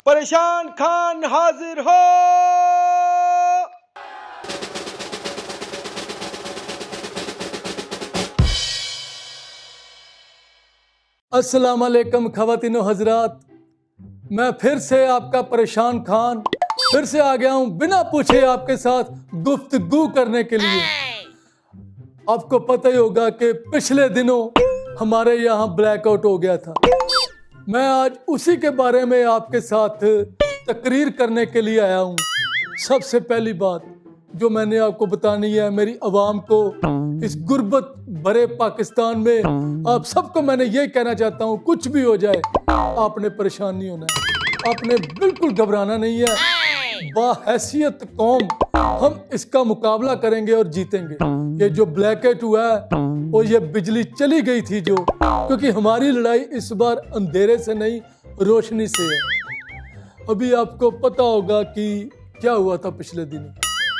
परेशान खान हाजिर हो। अस्सलाम वालेकुम ख़वातीनो हजरात, मैं फिर से आपका परेशान खान फिर से आ गया हूँ बिना पूछे आपके साथ गुफ्तगू करने के लिए। आपको पता ही होगा कि पिछले दिनों हमारे यहाँ ब्लैकआउट हो गया था। मैं आज उसी के बारे में आपके साथ तकरीर करने के लिए आया हूँ। सबसे पहली बात जो मैंने आपको बतानी है मेरी आवाम को, इस गुर्बत भरे पाकिस्तान में आप सबको मैंने ये कहना चाहता हूँ, कुछ भी हो जाए आपने परेशान नहीं होना है, आपने बिल्कुल घबराना नहीं है। बाहैसियत कौम हम इसका मुकाबला करेंगे और जीतेंगे। ये जो ब्लैकआउट हुआ है और ये बिजली चली गई थी जो, क्योंकि हमारी लड़ाई इस बार अंधेरे से नहीं रोशनी से है। अभी आपको पता होगा कि क्या हुआ था पिछले दिन,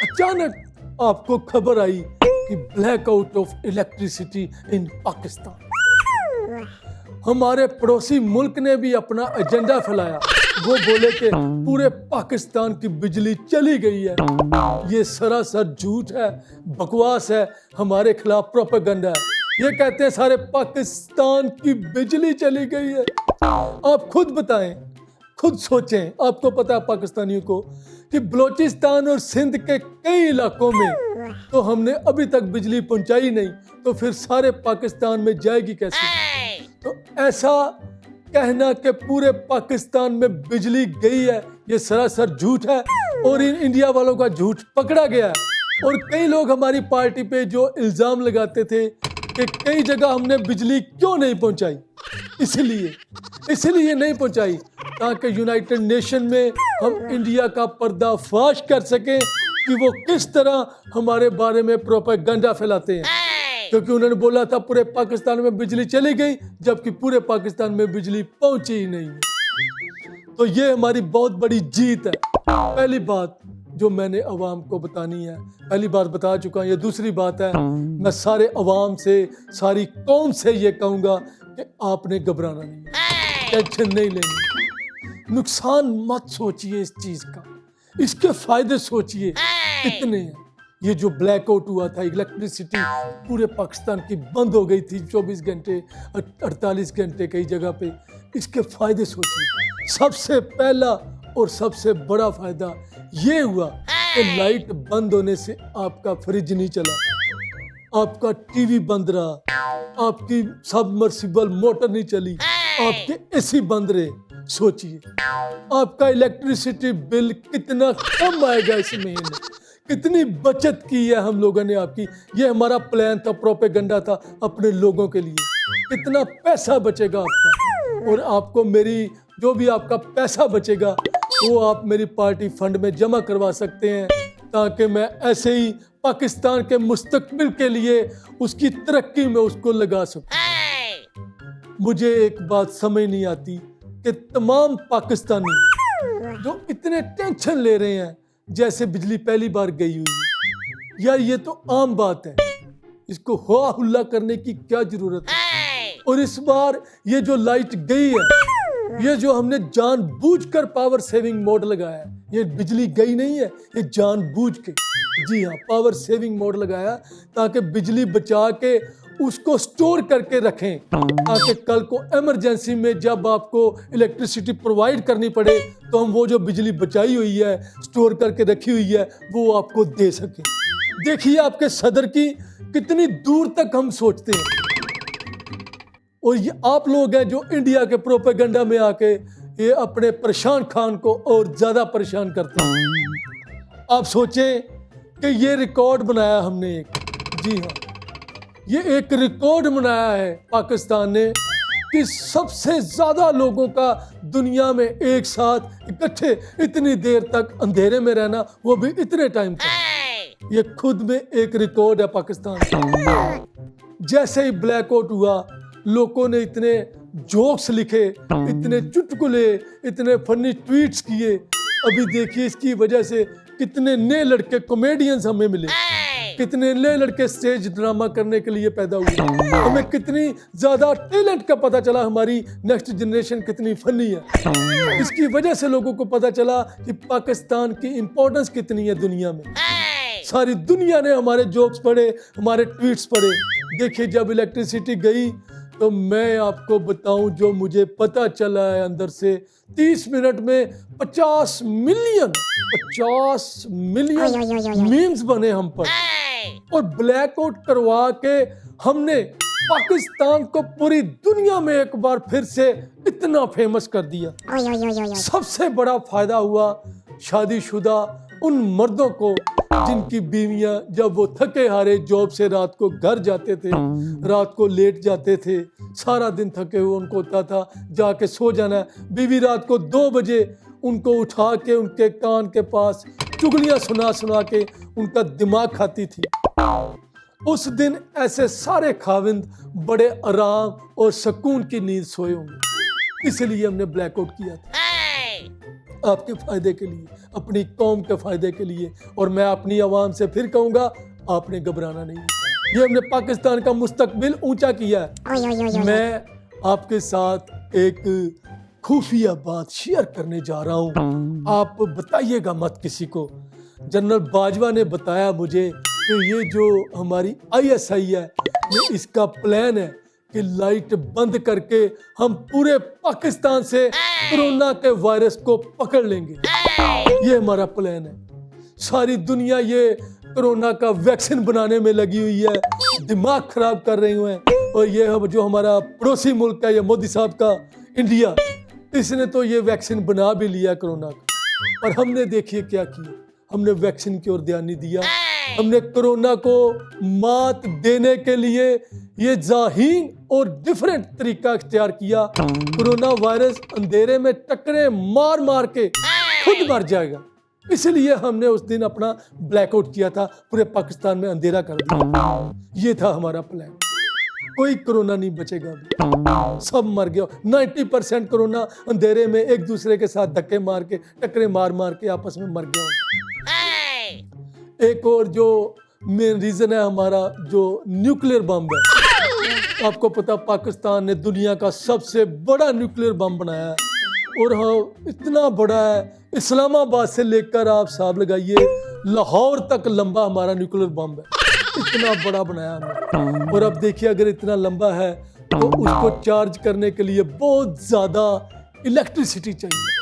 अचानक आपको खबर आई कि blackout of electricity in Pakistan. हमारे पड़ोसी मुल्क ने भी अपना एजेंडा फैलाया, वो बोले कि पूरे पाकिस्तान की बिजली चली गई है। ये सरासर झूठ है, बकवास है, हमारे खिलाफ प्रोपेगेंडा है। ये कहते हैं सारे पाकिस्तान की बिजली चली गई है। आप खुद बताएं, खुद सोचें। आपको पता है पाकिस्तानियों को कि बलोचिस्तान और सिंध के कई इलाकों में तो हमने अभी तक बिजली पहुंचाई नहीं, तो फिर सारे पाकिस्तान में जाएगी कैसे? तो ऐसा कहना कि पूरे पाकिस्तान में बिजली गई है, ये सरासर झूठ है और इन इंडिया वालों का झूठ पकड़ा गया है। और कई लोग हमारी पार्टी पे जो इल्ज़ाम लगाते थे कि कई जगह हमने बिजली क्यों नहीं पहुंचाई, इसलिए नहीं पहुंचाई ताकि यूनाइटेड नेशन में हम इंडिया का पर्दाफाश कर सकें कि वो किस तरह हमारे बारे में प्रोपेगेंडा फैलाते हैं। क्योंकि उन्होंने बोला था पूरे पाकिस्तान में बिजली चली गई, जबकि पूरे पाकिस्तान में बिजली पहुंची ही नहीं। तो ये हमारी बहुत बड़ी जीत है। पहली बात जो मैंने अवाम को बतानी है, पहली बात बता चुका हूँ। ये दूसरी बात है, मैं सारे अवाम से, सारी कौम से ये कहूँगा कि आपने घबराना नहीं, टेंशन नहीं लेनी, नुकसान मत सोचिए इस चीज़ का, इसके फायदे सोचिए कितने हैं। ये जो ब्लैकआउट हुआ था, इलेक्ट्रिसिटी पूरे पाकिस्तान की बंद हो गई थी 24 घंटे 48 घंटे कई जगह पे, इसके फायदे सोचिए। सबसे पहला और सबसे बड़ा फायदा ये हुआ कि लाइट बंद होने से आपका फ्रिज नहीं चला, आपका टीवी बंद रहा, आपकी सबमर्सिबल मोटर नहीं चली, आपके एसी बंद रहे। सोचिए आपका इलेक्ट्रिसिटी बिल कितना कम आएगा इस महीने, कितनी बचत की है हम लोगों ने आपकी। ये हमारा प्लान था, प्रोपेगेंडा था अपने लोगों के लिए। कितना पैसा बचेगा आपका, और आपको मेरी जो भी आपका पैसा बचेगा वो आप मेरी पार्टी फंड में जमा करवा सकते हैं, ताकि मैं ऐसे ही पाकिस्तान के मुस्तकबिल के लिए, उसकी तरक्की में उसको लगा सकूं। मुझे एक बात समझ नहीं आती कि तमाम पाकिस्तानी जो इतने टेंशन ले रहे हैं जैसे बिजली पहली बार गई हुई है। यार ये तो आम बात है, इसको हुआ हुल्ला करने की क्या जरूरत है। और इस बार ये जो लाइट गई है, ये जो हमने जानबूझकर पावर सेविंग मोड लगाया है, ये बिजली गई नहीं है, ये जानबूझ के, जी हाँ, पावर सेविंग मोड लगाया ताकि बिजली बचा के उसको स्टोर करके रखें, ताकि कल को इमरजेंसी में जब आपको इलेक्ट्रिसिटी प्रोवाइड करनी पड़े तो हम वो जो बिजली बचाई हुई है, स्टोर करके रखी हुई है, वो आपको दे सकें। देखिए आपके सदर की कितनी दूर तक हम सोचते हैं, और ये आप लोग हैं जो इंडिया के प्रोपेगेंडा में आके ये अपने परेशान खान को और ज्यादा परेशान करते हैं। आप सोचें कि ये रिकॉर्ड बनाया हमने एक, जी हाँ, ये एक रिकॉर्ड बनाया है पाकिस्तान ने कि सबसे ज्यादा लोगों का दुनिया में एक साथ इकट्ठे इतनी देर तक अंधेरे में रहना, वो भी इतने टाइम तक। ये खुद में एक रिकॉर्ड है पाकिस्तान का। जैसे ही ब्लैकआउट हुआ, लोगों ने इतने जोक्स लिखे, इतने चुटकुले, इतने फनी ट्वीट्स किए। अभी देखिए इसकी वजह से कितने नए लड़के कॉमेडियंस हमें मिले, कितने नए लड़के स्टेज ड्रामा करने के लिए पैदा हुए, हमें कितनी ज्यादा टैलेंट का पता चला, हमारी नेक्स्ट जनरेशन कितनी फनी है। इसकी वजह से लोगों को पता चला कि पाकिस्तान की इंपॉर्टेंस कितनी है दुनिया में। सारी दुनिया ने हमारे जोक्स पढ़े, हमारे ट्वीट्स पढ़े। देखिए जब इलेक्ट्रिसिटी गई तो मैं आपको बताऊं जो मुझे पता चला है अंदर से, 30 मिनट में 50 मिलियन मीम्स बने हम पर, और ब्लैकआउट करवा के हमने पाकिस्तान को पूरी दुनिया में एक बार फिर से इतना फेमस कर दिया। सबसे बड़ा फायदा हुआ शादीशुदा उन मर्दों को जिनकी बीवियां जब वो थके हारे जॉब से रात को घर जाते थे, रात को लेट जाते थे, सारा दिन थके हुए उनको होता था जाके सो जाना है। बीवी रात को 2 बजे उनको उठा के उनके कान के पास चुगलियां सुना सुना के उनका दिमाग खाती थी। उस दिन ऐसे सारे खाविंद बड़े आराम और सुकून की नींद सोए होंगे। इसलिए हमने ब्लैकआउट किया था, आपके फायदे के लिए, अपनी कौम के फायदे के लिए। और मैं अपनी आवाम से फिर कहूंगा, आपने घबराना नहीं। ये हमने पाकिस्तान का मुस्तकबिल ऊंचा किया है। मैं आपके साथ एक खुफिया बात शेयर करने जा रहा हूं, आप बताइएगा मत किसी को। जनरल बाजवा ने बताया मुझे कि ये जो हमारी ISI है, ये इसका प्लान है कि लाइट बंद करके हम पूरे पाकिस्तान से कोरोना के वायरस को पकड़ लेंगे। ये हमारा प्लान है। सारी दुनिया ये कोरोना का वैक्सीन बनाने में लगी हुई है, दिमाग खराब कर रहे हुए हैं। और ये जो हमारा पड़ोसी मुल्क है, ये मोदी साहब का इंडिया, इसने तो ये वैक्सीन बना भी लिया कोरोना का। और हमने देखिए क्या किया, हमने वैक्सीन की ओर ध्यान नहीं दिया। हमने कोरोना को मात देने के लिए ये ज़ाहीन और डिफरेंट तरीका इख्तियार किया। कोरोना वायरस अंधेरे में टक्करे मार मार के खुद मर जाएगा, इसलिए हमने उस दिन अपना ब्लैकआउट किया था, पूरे पाकिस्तान में अंधेरा कर दिया। ये था हमारा प्लान। कोई कोरोना नहीं बचेगा अभी, सब मर गया। 90% कोरोना अंधेरे में एक दूसरे के साथ धक्के मार के, टक्करे मार मार के आपस में मर गया। एक और जो मेन रीजन है हमारा, जो न्यूक्लियर बम है। आपको पता पाकिस्तान ने दुनिया का सबसे बड़ा न्यूक्लियर बम बनाया है, और हाँ इतना बड़ा है, इस्लामाबाद से लेकर आप हिसाब लगाइए लाहौर तक लंबा हमारा न्यूक्लियर बम है। इतना बड़ा बनाया हमने। और अब देखिए अगर इतना लंबा है तो उसको चार्ज करने के लिए बहुत ज़्यादा इलेक्ट्रिसिटी चाहिए।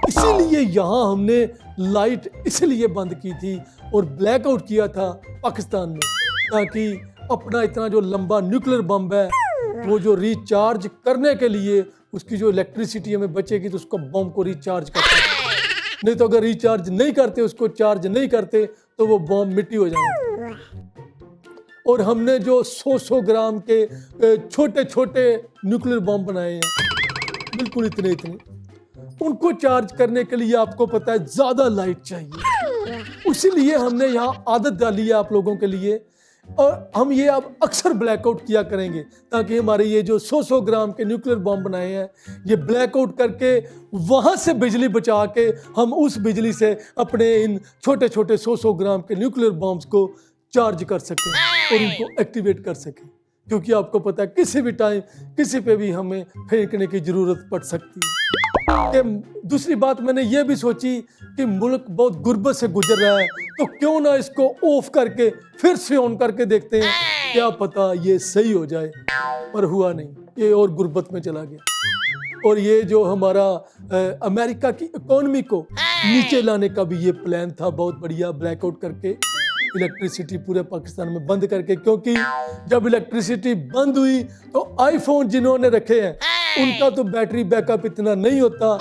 इसीलिए यहाँ हमने लाइट इसलिए बंद की थी और ब्लैकआउट किया था पाकिस्तान में, ताकि अपना इतना जो लंबा न्यूक्लियर बम है वो जो रिचार्ज करने के लिए उसकी जो इलेक्ट्रिसिटी हमें बचेगी तो उसको बम को रिचार्ज कर सकते। नहीं तो अगर रिचार्ज नहीं करते, उसको चार्ज नहीं करते, तो वो बम मिट्टी हो जाएगा। और हमने जो 100 ग्राम के छोटे छोटे न्यूक्लियर बम बनाए हैं, बिल्कुल इतने इतने, उनको चार्ज करने के लिए आपको पता है ज़्यादा लाइट चाहिए। इसीलिए हमने यहाँ आदत डाली है आप लोगों के लिए, और हम ये अब अक्सर ब्लैकआउट किया करेंगे, ताकि हमारे ये जो 100 ग्राम के न्यूक्लियर बम बनाए हैं, ये ब्लैकआउट करके वहाँ से बिजली बचा के हम उस बिजली से अपने इन छोटे छोटे 100 ग्राम के न्यूक्लियर बम्स को चार्ज कर सकें और उनको एक्टिवेट कर सकें। क्योंकि आपको पता है किसी भी टाइम किसी पे भी हमें फेंकने की ज़रूरत पड़ सकती है। कि दूसरी बात मैंने ये भी सोची कि मुल्क बहुत गुर्बत से गुजर रहा है, तो क्यों ना इसको ऑफ करके फिर से ऑन करके देखते हैं, क्या पता ये सही हो जाए। पर हुआ नहीं, ये और गुर्बत में चला गया। और ये जो हमारा अमेरिका की इकोनॉमी को नीचे लाने का भी ये प्लान था, बहुत बढ़िया, ब्लैकआउट करके इलेक्ट्रिसिटी पूरे पाकिस्तान में बंद करके। क्योंकि जब इलेक्ट्रिसिटी बंद हुई तो आईफोन जिन्होंने रखे हैं उनका तो बैटरी बैकअप इतना नहीं होता,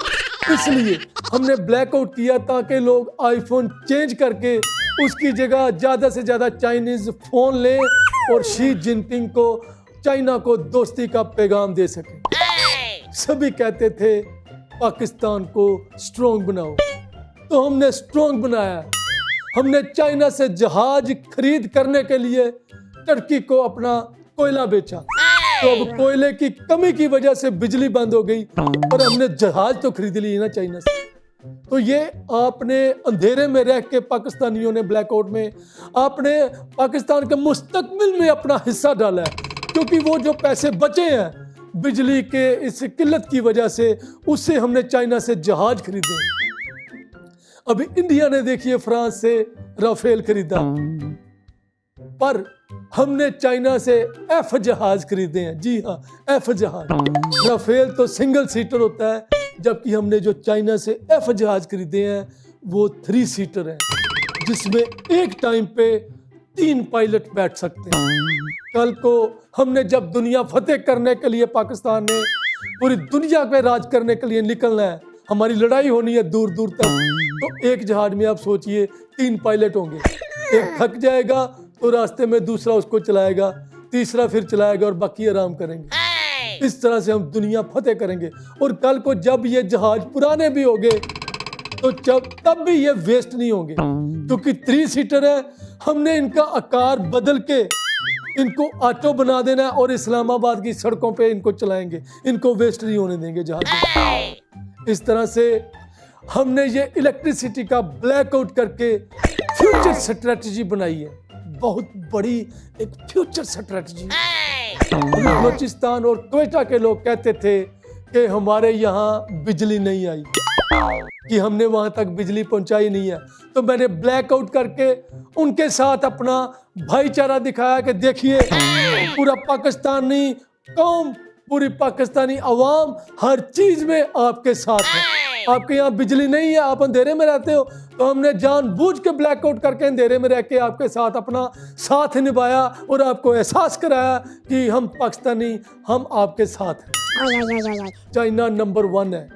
इसलिए हमने ब्लैकआउट किया ताकि लोग आईफोन चेंज करके उसकी जगह ज़्यादा से ज़्यादा चाइनीज़ फ़ोन लें और शी जिनपिंग को, चाइना को दोस्ती का पैगाम दे सकें। सभी कहते थे पाकिस्तान को स्ट्रॉन्ग बनाओ, तो हमने स्ट्रॉन्ग बनाया। हमने चाइना से जहाज खरीद करने के लिए टर्की को अपना कोयला बेचा, तो अब कोयले की कमी की वजह से बिजली बंद हो गई, पर हमने जहाज तो खरीद ली ना चाइना से। तो ये आपने अंधेरे में रह के पाकिस्तानियों ने ब्लैकआउट में आपने पाकिस्तान के मुस्तकबिल में अपना हिस्सा डाला है, क्योंकि वो जो पैसे बचे हैं बिजली के इस किल्लत की वजह से उससे हमने चाइना से जहाज खरीदे। अभी इंडिया ने देखिए फ्रांस से राफेल खरीदा, पर हमने चाइना से एफ जहाज खरीदे हैं। जी हाँ, एफ जहाज। राफेल तो सिंगल सीटर होता है, जबकि हमने जो चाइना से एफ जहाज खरीदे हैं वो 3 सीटर हैं, जिसमें एक टाइम पे 3 पायलट बैठ सकते हैं। कल को हमने जब दुनिया फतेह करने के लिए, पाकिस्तान ने पूरी दुनिया पे राज करने के लिए निकलना है, हमारी लड़ाई होनी है दूर दूर तक, तो एक जहाज में आप सोचिए 3 पायलट होंगे। एक थक जाएगा तो रास्ते में दूसरा उसको चलाएगा, तीसरा फिर चलाएगा और बाकी आराम करेंगे। इस तरह से हम दुनिया फतेह करेंगे। और कल को जब ये जहाज पुराने भी होंगे तो तब भी ये वेस्ट नहीं होंगे, क्योंकि 3 सीटर है। हमने इनका आकार बदल के इनको ऑटो बना देना है और इस्लामाबाद की सड़कों पे इनको चलाएंगे, इनको वेस्ट नहीं होने देंगे जहाज। इस तरह से हमने ये इलेक्ट्रिसिटी का ब्लैकआउट करके फ्यूचर स्ट्रेटजी बनाई है, बहुत बड़ी एक फ्यूचर स्ट्रेटजी। बलूचिस्तान और क्वेटा के लोग कहते थे कि हमारे यहाँ बिजली नहीं आई, कि हमने वहां तक बिजली पहुंचाई नहीं है, तो मैंने ब्लैकआउट करके उनके साथ अपना भाईचारा दिखाया कि देखिए पूरा पाकिस्तानी कौम, पूरी पाकिस्तानी अवाम हर चीज में आपके साथ है। आपके यहाँ बिजली नहीं है, आप अंधेरे में रहते हो, तो हमने जानबूझ के ब्लैकआउट करके अंधेरे में रह के आपके साथ अपना साथ निभाया और आपको एहसास कराया कि हम पाकिस्तानी, हम आपके साथ हैं। चाइना नंबर 1 है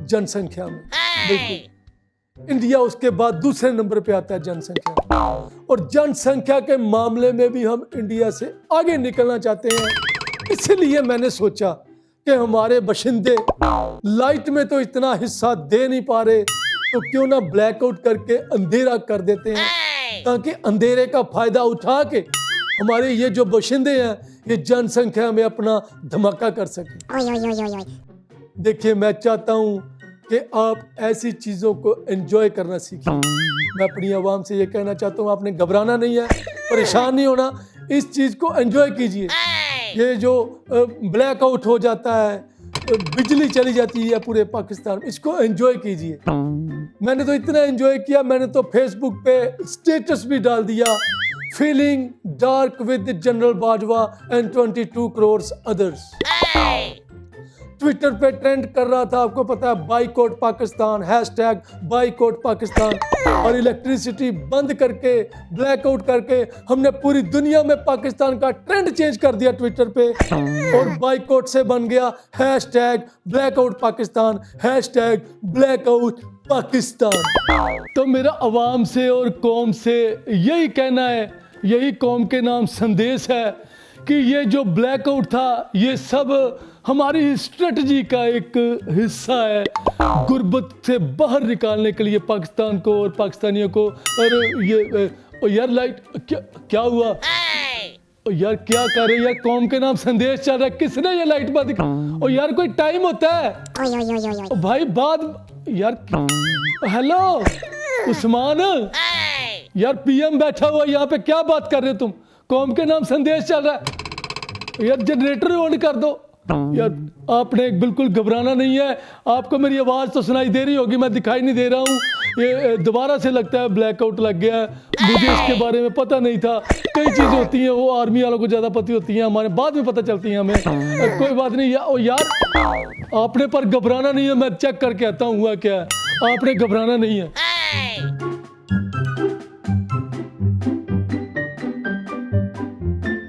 जनसंख्या में, बिल्कुल। इंडिया उसके बाद दूसरे नंबर पे आता है जनसंख्या, और जनसंख्या के मामले में भी हम इंडिया से आगे निकलना चाहते हैं। इसलिए मैंने सोचा कि हमारे बशिंदे लाइट में तो इतना हिस्सा दे नहीं पा रहे, तो क्यों ना ब्लैकआउट करके अंधेरा कर देते हैं, ताकि अंधेरे का फायदा उठा के हमारे ये जो बशिंदे हैं ये जनसंख्या में अपना धमाका कर सके। देखिए, मैं चाहता हूं कि आप ऐसी चीजों को एंजॉय करना सीखें। मैं अपनी आवाम से ये कहना चाहता हूँ, आपने घबराना नहीं है, परेशान नहीं होना, इस चीज को एंजॉय कीजिए। ये जो ब्लैकआउट हो जाता है, बिजली चली जाती है पूरे पाकिस्तान में, इसको एंजॉय कीजिए। मैंने तो इतना एंजॉय किया, मैंने तो फेसबुक पे स्टेटस भी डाल दिया, feeling dark with general Bajwa and 22 crore others. Twitter पे ट्रेंड कर रहा था, आपको पता है, boycott Pakistan, hashtag boycott Pakistan. और इलेक्ट्रिसिटी बंद करके, ब्लैकआउट करके हमने पूरी दुनिया में पाकिस्तान का ट्रेंड चेंज कर दिया ट्विटर पे, और बाइकआउट से बन गया hashtag blackout Pakistan, hashtag blackout Pakistan. तो मेरा आवाम से और कौम से यही कहना है, यही कौम के नाम संदेश है कि ये जो ब्लैकआउट था ये सब हमारी स्ट्रेटजी का एक हिस्सा है, गुर्बत से बाहर निकालने के लिए पाकिस्तान को और पाकिस्तानियों को। और ये यार लाइट क्या हुआ? और यार क्या कर रहे यार, कौम के नाम संदेश चल रहा है, किसने ये लाइट बंद की? और यार कोई टाइम होता है भाई, बाद यार। हेलो उस्मान, यार पीएम बैठा हुआ यहाँ पे, क्या बात कर रहे हो तुम? कौम के नाम संदेश चल रहा है यार, जनरेटर ऑन कर दो यार। आपने बिल्कुल घबराना नहीं है, आपको मेरी आवाज़ तो सुनाई दे रही होगी, मैं दिखाई नहीं दे रहा हूँ। ये दोबारा से लगता है ब्लैकआउट लग गया है, मुझे इसके बारे में पता नहीं था। कई चीज़ें होती हैं वो आर्मी वालों को ज़्यादा पता होती हैं, हमारे बाद में पता चलती हैं हमें। कोई बात नहीं यार, आपने पर घबराना नहीं है, मैं चेक करके आता हूँ हुआ क्या है, आपने घबराना नहीं है।